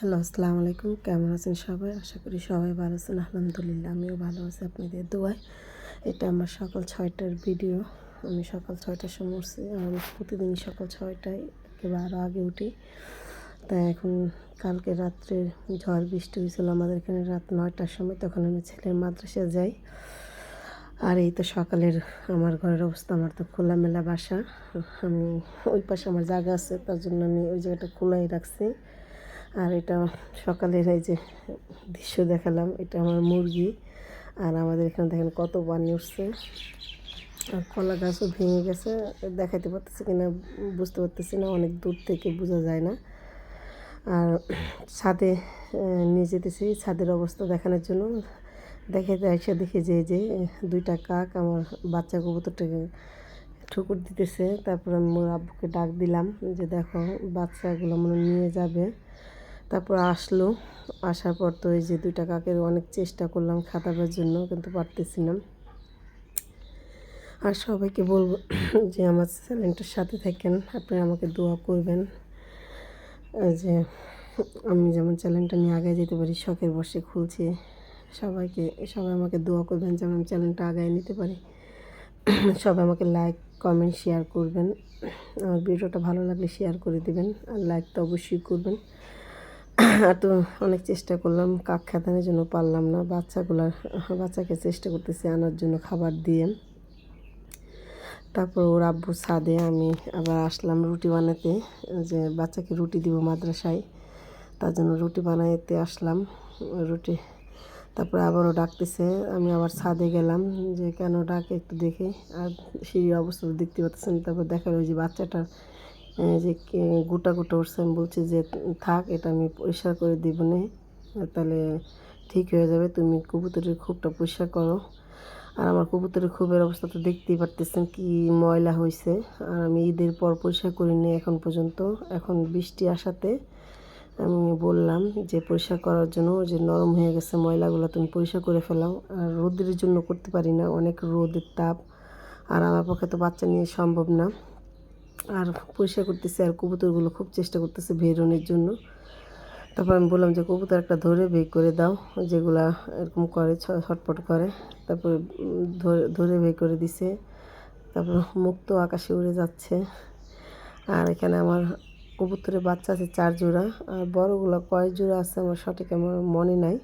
Hello, আসসালামু আলাইকুম। কেমন আছেন সবাই? আশা করি সবাই ভালো আছেন। আলহামদুলিল্লাহ আমিও ভালো আছি আপনাদের দোয়ায়। এটা আমার সকাল ৬টার ভিডিও। আমি সকাল ৬টার সময় উঠছি। আর আমি প্রতিদিনই সকাল ৬টায় একেবারে আরও আগে উঠি। তাই এখন কালকে রাত্রে ঝড় বৃষ্টি হয়েছিল আমাদের এখানে রাত ৯টার সময়। তখন আমি ছেলের মাদ্রাসায় যাই। আর এই তো সকালের আমার ঘরের অবস্থা। আমার তো খোলামেলা বাসা। আমি ওই পাশে আমার জায়গা আছে, তার জন্য আমি ওই জায়গাটা খোলাই রাখছি। আর এটা সকালের এই যে দৃশ্য দেখালাম, এটা আমার মুরগি। আর আমাদের এখানে দেখেন কত পানি উঠছে। আর কলা গাছও ভেঙে গেছে, দেখাইতে পারতেছি কিনা বুঝতে পারতেছি না, অনেক দূর থেকে বোঝা যায় না। আর ছাদে নিয়ে যেতেছি ছাদের অবস্থা দেখানোর জন্য। দেখাইতে এসে দেখি যে দুইটা কাক আমার বাচ্চা কবুতরটাকে ঠুকুর দিতেছে। তারপর আমি মোর আব্বুকে ডাক দিলাম যে দেখো বাচ্চাগুলো মনে নিয়ে যাবে। তারপর আসলো। আসার পর তো এই যে দুইটা কাকের অনেক চেষ্টা করলাম খাতাবার জন্য, কিন্তু পারতেছি না। আর সবাইকে বলবো যে আমার চ্যানেলটার সাথে থাকেন, আপনারা আমাকে দোয়া করবেন যে আমি যেমন চ্যানেলটা নিয়ে আগায় যেতে পারি। শখের বশে খুলছি। সবাই আমাকে দোয়া করবেন যেন আমি চ্যানেলটা আগায় নিতে পারি। সবাই আমাকে লাইক কমেন্ট শেয়ার করবেন। আমার ভিডিওটা ভালো লাগলে শেয়ার করে দেবেন, আর লাইক তো অবশ্যই করবেন। আর তো অনেক চেষ্টা করলাম কাক খেতানোর জন্য, পারলাম না। বাচ্চাকে চেষ্টা করতেছি আনার জন্য খাবার দিয়ে। তারপর ওর আব্বু ছাদে, আমি আবার আসলাম রুটি বানাতে, যে বাচ্চাকে রুটি দিব মাদ্রাসায়, তার জন্য রুটি বানাইতে আসলাম রুটি। তারপরে আবারও ডাকতেছে, আমি আবার ছাদে গেলাম যে কেন ডাকে একটু দেখে। আর সিঁড়ির অবস্থা দেখতে পাচ্ছেন। তারপর দেখা ওই যে বাচ্চাটার যে গোটা গোটা উঠছে। আমি বলছি যে থাক, এটা আমি পরিষ্কার করে দিব না, তাহলে ঠিক হয়ে যাবে। তুমি কবুতরের খুবটা পরিষ্কার করো। আর আমার কবুতরের খুবের অবস্থা তো দেখতেই পারতেছেন কি ময়লা হয়েছে। আর আমি ঈদের পর পরিষ্কার করিনি এখন পর্যন্ত। এখন বৃষ্টি আসাতে আমি বললাম যে পরিষ্কার করার জন্য, যে নরম হয়ে গেছে ময়লাগুলো, তুমি পরিষ্কার করে ফেলাও। আর রোদের জন্য করতে পারি না, অনেক রোদের তাপ, আর আমার পক্ষে তো বাচ্চা নিয়ে সম্ভব না। আর পরিষ্কার করতেছে, আর কবুতরগুলো খুব চেষ্টা করতেছে বেরোনোর জন্য। তারপর আমি বললাম যে কবুতর একটা ধরে বের করে দাও, যেগুলা এরকম করে ছটপট করে। তারপর ধরে বের করে দিছে। তারপর মুক্ত আকাশে উড়ে যাচ্ছে। আর এখানে আমার কবুতরের বাচ্চা আছে 4 জোড়া, আর বড়গুলো কয় জোড়া আছে আমার সঠিক আমার মনে নাই।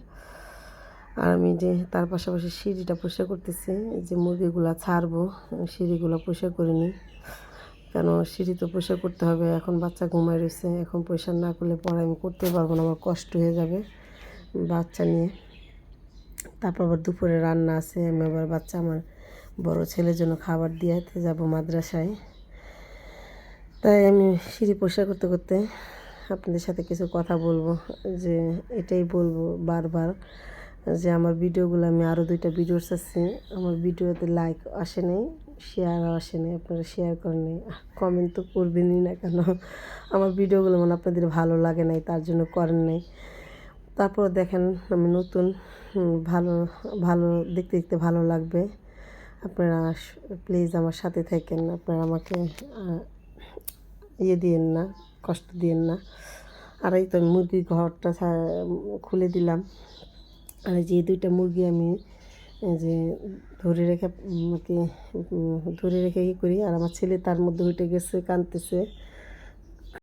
আর আমি যে তার পাশাপাশি সিঁড়িটা পরিষ্কার করতেছি, যে মুরগিগুলো ছাড়বো সিঁড়িগুলো পরিষ্কার করে নিই। কেন সিঁড়ি তো পরিষ্কার করতে হবে। এখন বাচ্চা ঘুমায় রয়েছে, এখন পরিষ্কার না করলে পরে আমি করতে পারবো না, আমার কষ্ট হয়ে যাবে বাচ্চা নিয়ে। তারপর আবার দুপুরে রান্না আছে। আমি আবার আমার বড় ছেলের জন্য খাবার দিয়ে যাব মাদ্রাসায়। তাই আমি সিঁড়ি পরিষ্কার করতে করতে আপনাদের সাথে কিছু কথা বলবো, যে এটাই বলবো বারবার যে আমার ভিডিওগুলো, আমি আরও 2টা ভিডিও চাচ্ছি। আমার ভিডিওতে লাইক আসে নাই, শেয়ারও আসে নাই, আপনারা শেয়ার করেন নাই, কমেন্ট তো করবেনই না কেন। আমার ভিডিওগুলো মানে আপনাদের ভালো লাগে নাই, তার জন্য করেন নাই। তারপর দেখেন আমি নতুন, ভালো ভালো দেখতে দেখতে ভালো লাগবে। আপনারা প্লিজ আমার সাথে থাকেন। আপনারা আমাকে দিয়েন না, কষ্ট দিয়েন না। আর এই তো মুরগির ঘরটা খুলে দিলাম। আর এই যে 2টা মুরগি আমি যে ধরে রেখে করি। আর আমার ছেলে তার মধ্যে উঠে গেছে, কাঁদতেছে।